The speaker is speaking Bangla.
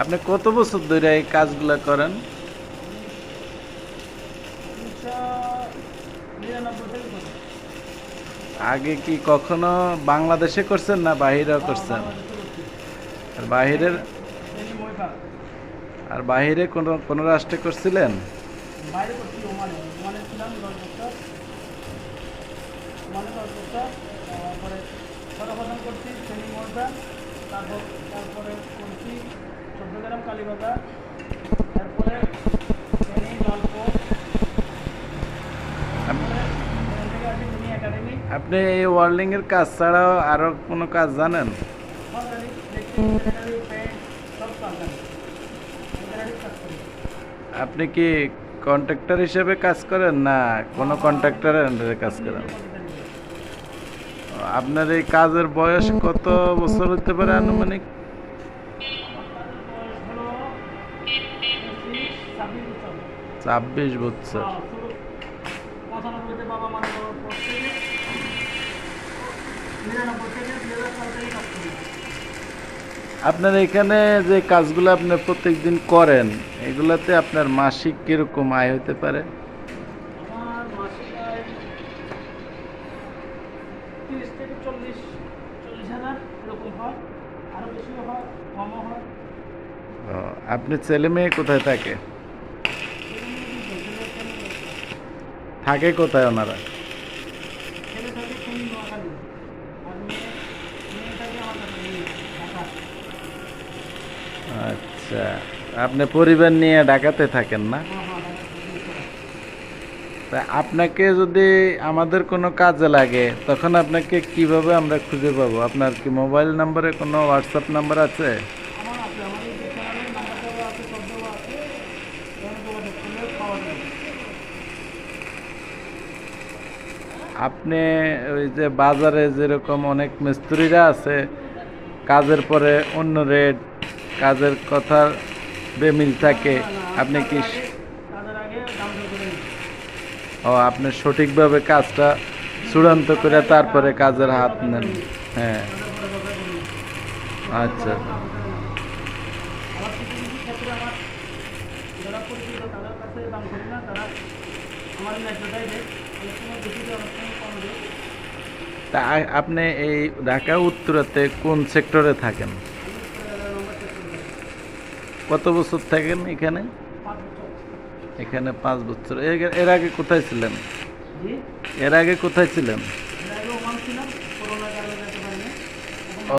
আপনি কত বছর ধরে এই কাজগুলা করেন? 1999 থেকে করি। আগে কি কখনো বাংলাদেশে করছেন না বাহিরেও করছেন? বাংলাদেশে করছি। আর বাহিরের মহিপাল আর বাহিরে কোনো কোনো রাষ্ট্রে করছিলেন? বাইরে করছি ওমানে। ওমানে ছিলাম 10 বছর। ওমানে 10 বছর। তারপরে সর্বপ্রথম করছি ফেনী মহিপাল। তারপরে করছি চট্টগ্রাম কালীবাজার। এরপরে ফেনী লালপুর। আপ- এরপরে এখান থেকে আসি ফেনী একাডেমি। আপনি এই ওয়ার্ল্ডিং এর কাজ ছাড়াও আরো কোনো কাজ জানেন? সরকারি ইলেকট্রিক জেনারেল পেন্ট সব কাজ জানি। জেনারেল কাজ করি। আপনি কি কন্ট্রাক্টর হিসেবে কাজ করেন না কোনো কন্ট্রাক্টরের আন্ডারে কাজ করেন? আপনার এই কাজের বয়স কত বছর হতে পারে আনুমানিক? আমার কাজের বয়স হলো 26 বছর। 26 বছর। শুরু 95-তে বাবা মারা যাওয়ার পর থেকে 99 থেকে 2000 সাল থেকে কাজ করি। আপনার এখানে যে কাজগুলো আপনি প্রত্যেকদিন করেন এগুলাতে আপনার মাসিক কিরকম আয় হতে পারে? আমার মাসিক আয় 30 থেকে 40 হাজার এরকম হয়। আরও বেশিও হয়, কমও হয়। ও, আপনি ছেলে মেয়ে কোথায় থাকে? থাকে কোথায় ওনারা? ছেলে থাকে ফেনী নোয়াখালী। আর মেয়ে থাকে আমার কাছে ঢাকা। আচ্ছা, আপনি পরিবার নিয়ে ঢাকাতে থাকেন না? হ্যাঁ হ্যাঁ ঢাকা। তা আপনাকে যদি আমাদের কোনো কাজে লাগে তখন আপনাকে কিভাবে আমরা খুঁজে পাবো? আপনার কি মোবাইল নাম্বারে কোনো হোয়াটসঅ্যাপ নাম্বার আছে? আমার আছে, আমার এই চ্যানেলের নাম্বার দেওয়া আছে, সব দেওয়া আছে। এখানে যোগাযোগ করলে পাওয়া যাবে। আপনি ওই যে বাজারে যেরকম অনেক মিস্ত্রিরা আছে কাজের পরে অন্য রেট, কাজের কথার বেমিল থাকে, না, না, আপনি কি কাজের আগে দাম দর করে নিই। আপনি সঠিকভাবে কাজটা চূড়ান্ত করে তারপরে কাজের হাত নেন? হ্যাঁ, কাজের পরে কথা করি। আচ্ছা। আবার কিছু কিছু ক্ষেত্রে আমার যারা পরিচিত তাদের কাছে দাম করি না, তারা আমার ন্যায্যটাই দেয়। অনেক সময় বেশি দেয়, অনেক সময় কম দেয়। তা আপনি এই ঢাকা উত্তরাতে কোন সেক্টরে থাকেন? আমি নম্বর চেক করে দেয় কত বছর থাকেন এখানে? 5 বছর। এখানে 5 বছর। এর আগে কোথায় ছিলেন? জি। এর আগে কোথায় ছিলেন?